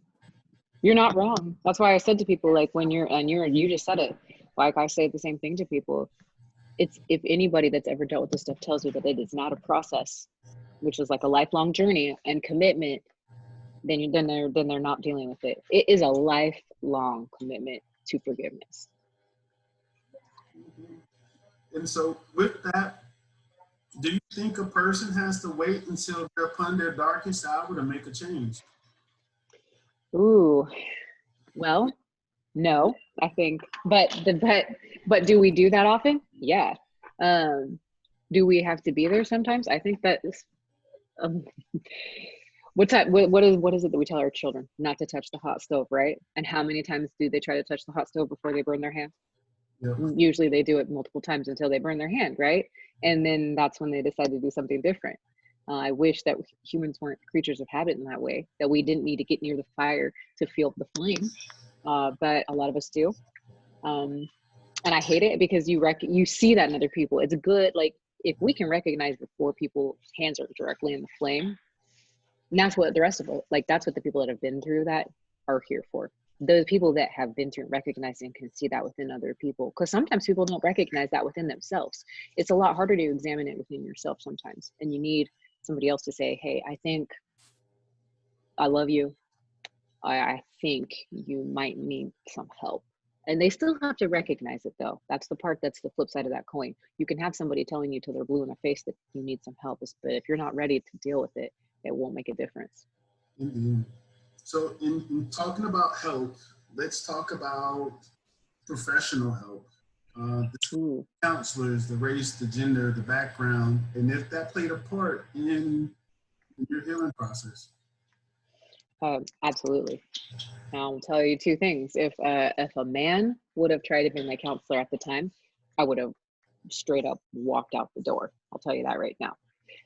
You're not wrong. That's why I said to people, like, when you just said it, like I say the same thing to people. It's, if anybody that's ever dealt with this stuff tells you that it is not a process, which is like a lifelong journey and commitment, then they're not dealing with it. It is a lifelong commitment to forgiveness. And so with that, do you think a person has to wait until they're upon their darkest hour to make a change? Ooh, well, no, I think, but do we do that often? Yeah. Do we have to be there sometimes? I think that is, um, what's that? What is it that we tell our children? Not to touch the hot stove, right? And how many times do they try to touch the hot stove before they burn their hand? Yep. Usually they do it multiple times until they burn their hand, right? And then that's when they decide to do something different. I wish that humans weren't creatures of habit in that way, that we didn't need to get near the fire to feel the flame, but a lot of us do. And I hate it because you see that in other people. It's good, like, if we can recognize before people's hands are directly in the flame, and that's what the rest of it, like, that's what the people that have been through that are here for. Those people that have been through recognizing can see that within other people, because sometimes people don't recognize that within themselves. It's a lot harder to examine it within yourself sometimes, and you need somebody else to say, hey, I think I love you. I think you might need some help. And they still have to recognize it, though. That's the part that's the flip side of that coin. You can have somebody telling you till they're blue in the face that you need some help, but if you're not ready to deal with it, it won't make a difference. Indeed. So in talking about help, let's talk about professional help. The counselors, the race, the gender, the background, and if that played a part in your healing process. Absolutely. Now, I'll tell you two things. If a man would have tried to be my counselor at the time, I would have straight up walked out the door. I'll tell you that right now.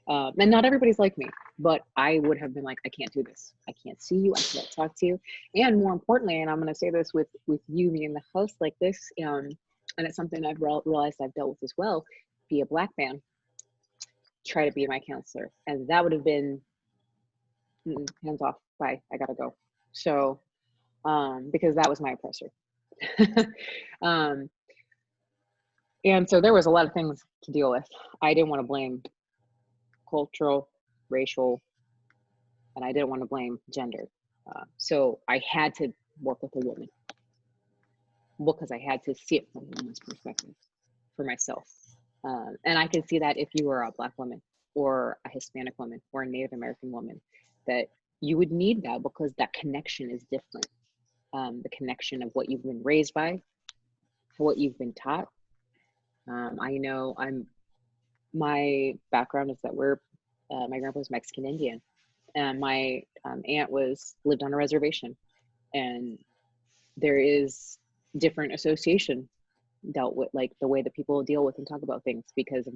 And not everybody's like me, but I would have been like, I can't do this. I can't see you. I can't talk to you. And more importantly, and I'm going to say this with you being the host like this, and it's something I've realized I've dealt with as well, be a Black man, try to be my counselor. And that would have been, hands off, bye, I gotta go. So, because that was my oppressor. And so there was a lot of things to deal with. I didn't want to blame cultural, racial, and I didn't want to blame gender. So I had to work with a woman because I had to see it from a woman's perspective for myself. And I can see that if you were a Black woman or a Hispanic woman or a Native American woman, that you would need that because that connection is different. The connection of what you've been raised by, what you've been taught. I know my background is that my grandpa was Mexican Indian, and my aunt lived on a reservation, and there is different association dealt with, like the way that people deal with and talk about things because of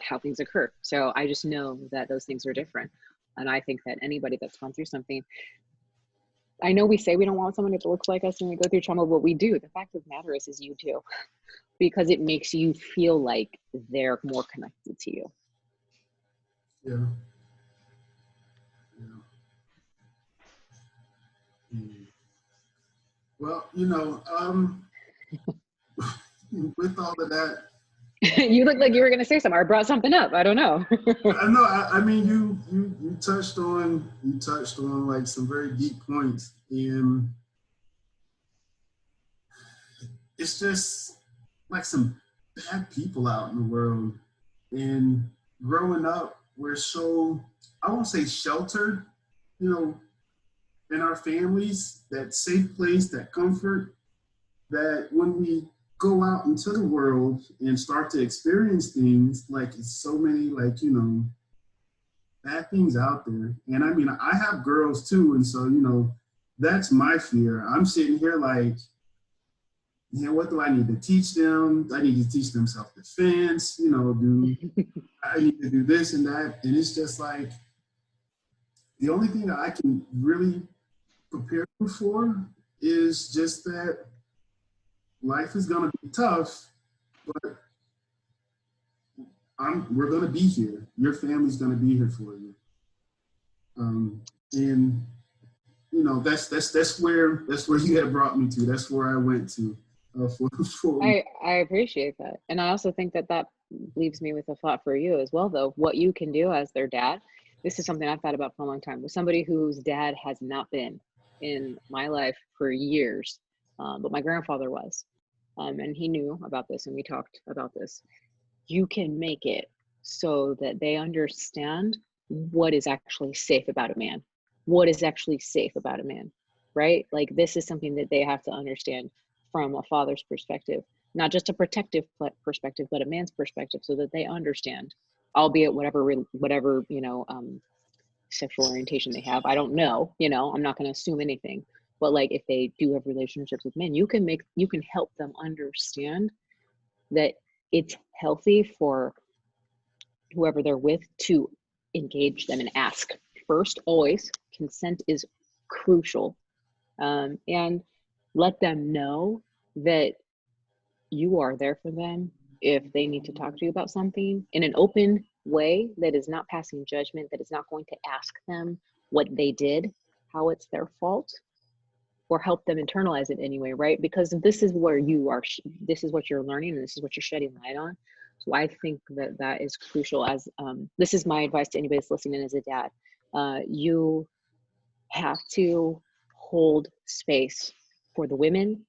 how things occur. So I just know that those things are different. And I think that anybody that's gone through something, I know we say we don't want someone that looks like us when we go through trauma, but we do. The fact of the matter is you do, because it makes you feel like they're more connected to you. Yeah. Yeah. Mm. Well, with all of that, You look like you were going to say something or brought something up. I don't know. I know. I mean, you touched on like some very deep points, and it's just like some bad people out in the world. And growing up, we're so, I won't say sheltered, in our families, that safe place, that comfort, that when we go out into the world and start to experience things, like it's so many, like, bad things out there. And I mean, I have girls too. And so, that's my fear. I'm sitting here like, what do I need to teach them? I need to teach them self-defense, I need to do this and that. And it's just like, the only thing that I can really prepare them for is just that life is going to be tough, but we're going to be here. Your family's going to be here for you. And that's where you had brought me to. That's where I went to. I appreciate that. And I also think that leaves me with a thought for you as well, though. What you can do as their dad. This is something I've thought about for a long time. With somebody whose dad has not been in my life for years, but my grandfather was. And he knew about this, and we talked about this. You can make it so that they understand what is actually safe about a man. What is actually safe about a man, right? Like, this is something that they have to understand from a father's perspective, not just a protective perspective, but a man's perspective, so that they understand, albeit whatever sexual orientation they have. I don't know, I'm not going to assume anything, but like, if they do have relationships with men, you can help them understand that it's healthy for whoever they're with to engage them and ask first. Always, consent is crucial, and let them know that you are there for them if they need to talk to you about something in an open way that is not passing judgment, that is not going to ask them what they did, how it's their fault, or help them internalize it anyway, right? Because this is where this is what you're learning, and this is what you're shedding light on. So I think that is crucial. As this is my advice to anybody that's listening as a dad. You have to hold space for the women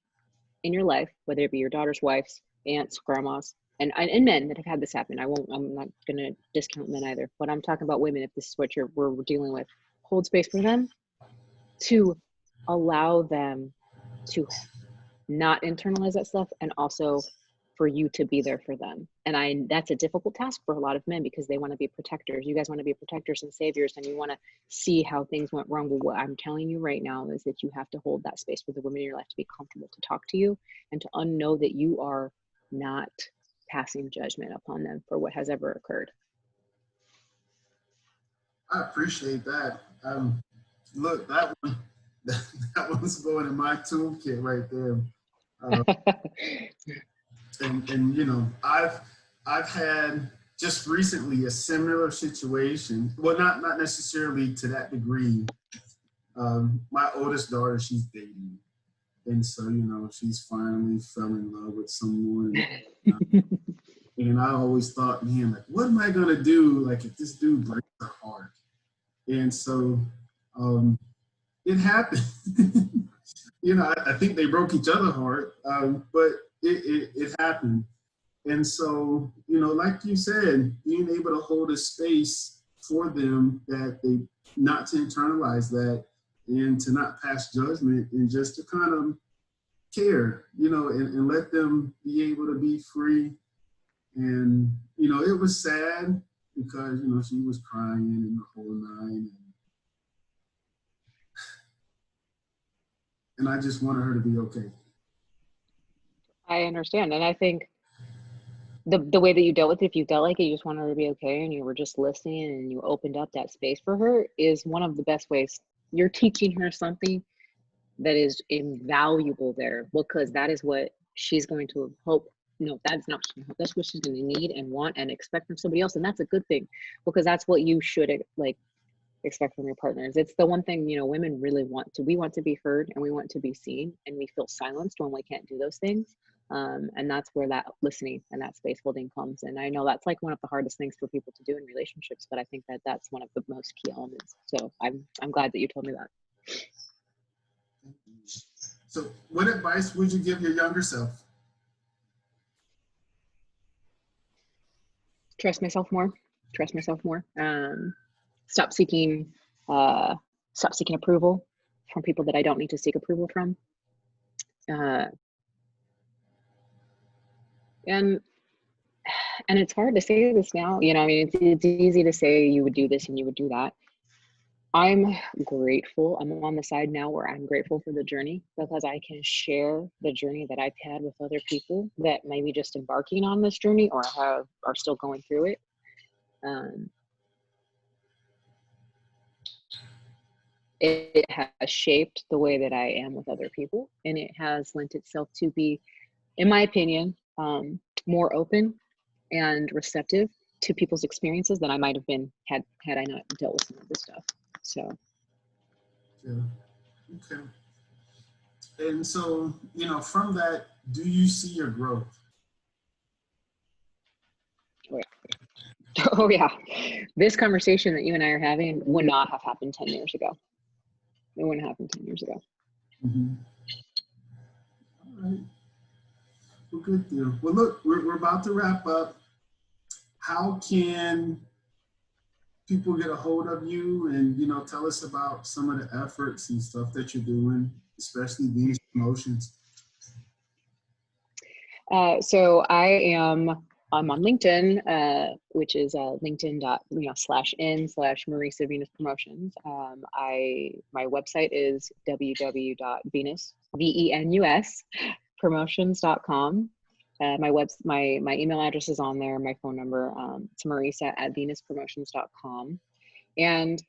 in your life, whether it be your daughter's wives, aunts, grandmas, and men that have had this happen. I'm not going to discount men either, but I'm talking about women. If this is what we're dealing with, hold space for them, to allow them to not internalize that stuff, and also for you to be there for them. And that's a difficult task for a lot of men, because they want to be protectors. You guys want to be protectors and saviors, and you want to see how things went wrong. But what I'm telling you right now is that you have to hold that space for the women in your life to be comfortable to talk to you, and to know that you are not passing judgment upon them for what has ever occurred. I appreciate that. Look, that one's going in my toolkit right there. And I've had just recently a similar situation. Well, not necessarily to that degree. My oldest daughter, she's dating, and so she's finally fell in love with someone. And I always thought, man, like, what am I gonna do, like, if this dude breaks her heart? And so it happened. I think they broke each other's heart, but it happened. And so, like you said, being able to hold a space for them, that they not to internalize that, and to not pass judgment, and just to kind of care, and let them be able to be free And, you know, it was sad because, you know, she was crying and the whole nine. And I just wanted her to be okay. I understand. And I think the way that you dealt with it, if you felt like it, you just wanted her to be okay and you were just listening and you opened up that space for her, is one of the best ways. You're teaching her something that is invaluable there, because that is what she's going to hope. No, that's not, that's what she's going to need and want and expect from somebody else. And that's a good thing, because that's what you should like expect from your partners. It's the one thing, you know, women really want to, we want to be heard and we want to be seen, and we feel silenced when we can't do those things. And that's where that listening and that space holding comes. And I know that's like one of the hardest things for people to do in relationships, but I think that that's one of the most key elements. So I'm glad that you told me that. So what advice would you give your younger self? Trust myself more. Trust myself more. Stop seeking approval from people that I don't need to seek approval from. And it's hard to say this now, you know, I mean, it's easy to say you would do this and you would do that. I'm grateful. I'm on the side now where I'm grateful for the journey, because I can share the journey that I've had with other people that may be just embarking on this journey or are still going through it. It has shaped the way that I am with other people, and it has lent itself to be, in my opinion, more open and receptive to people's experiences than I might have been had I not dealt with some of this stuff. So yeah, okay. And so, you know, from that, do you see your growth? oh yeah, this conversation that you and I are having would not have happened 10 years ago. It wouldn't happen 10 years ago. Mm-hmm. All right. Well, good deal. Well, look, we're about to wrap up. How can people get a hold of you and, you know, tell us about some of the efforts and stuff that you're doing, especially these promotions? So I'm on LinkedIn, which is linkedin.com/n/Marisa Venus Promotions. My website is www.venus promotions.com. My email address is on there. My phone number, it's marisa@venuspromotions.com. And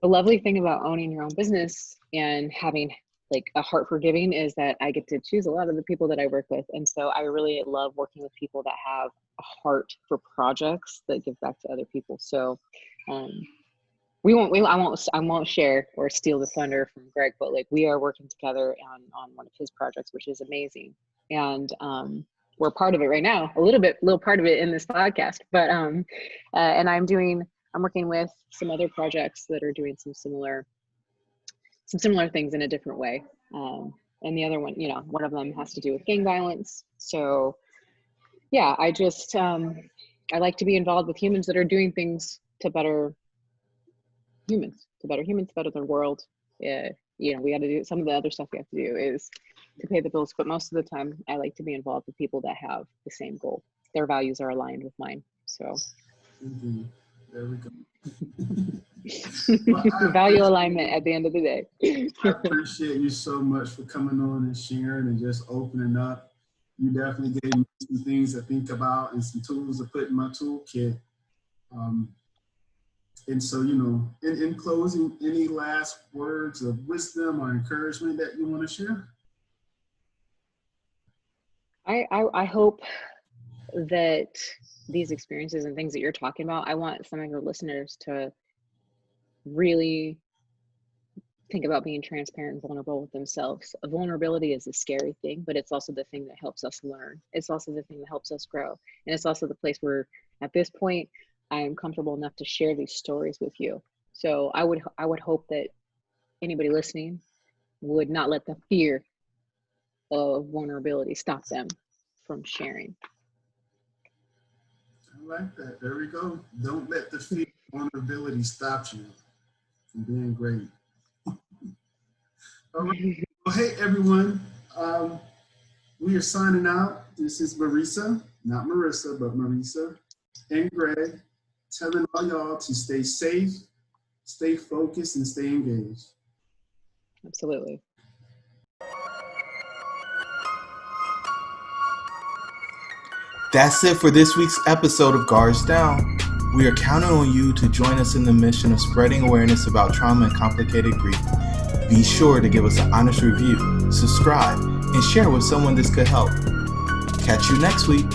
the lovely thing about owning your own business and having like a heart for giving is that I get to choose a lot of the people that I work with. And so I really love working with people that have a heart for projects that give back to other people. So I won't share or steal the thunder from Greg, but like we are working together on one of his projects, which is amazing. And we're part of it right now, a little part of it in this podcast, but and I'm working with some other projects that are doing some similar things in a different way. And the other one, you know, one of them has to do with gang violence. So yeah, I just, I like to be involved with humans that are doing things to better humans, to better the world. You know, we got to do some of the other stuff we have to do is to pay the bills, but most of the time I like to be involved with people that have the same goal. Their values are aligned with mine. So Mm-hmm. There we go. Well, value alignment at the end of the day. I appreciate you so much for coming on and sharing and just opening up. You definitely gave me some things to think about and some tools to put in my toolkit. And so, you know, in closing, any last words of wisdom or encouragement that you want to share? I hope that these experiences and things that you're talking about, I want some of your listeners to really think about being transparent and vulnerable with themselves. Vulnerability is a scary thing, but it's also the thing that helps us learn. It's also the thing that helps us grow. And it's also the place where at this point, I am comfortable enough to share these stories with you. So I would hope that anybody listening would not let the fear of vulnerability stop them from sharing. I like that. There we go. Don't let the fear of vulnerability stop you from being great. All right. Well, hey, everyone. We are signing out. This is Marisa. not Marissa, but Marisa and Greg, telling all y'all to stay safe, stay focused, and stay engaged. Absolutely. That's it for this week's episode of Guards Down. We are counting on you to join us in the mission of spreading awareness about trauma and complicated grief. Be sure to give us an honest review, subscribe, and share with someone this could help. Catch you next week.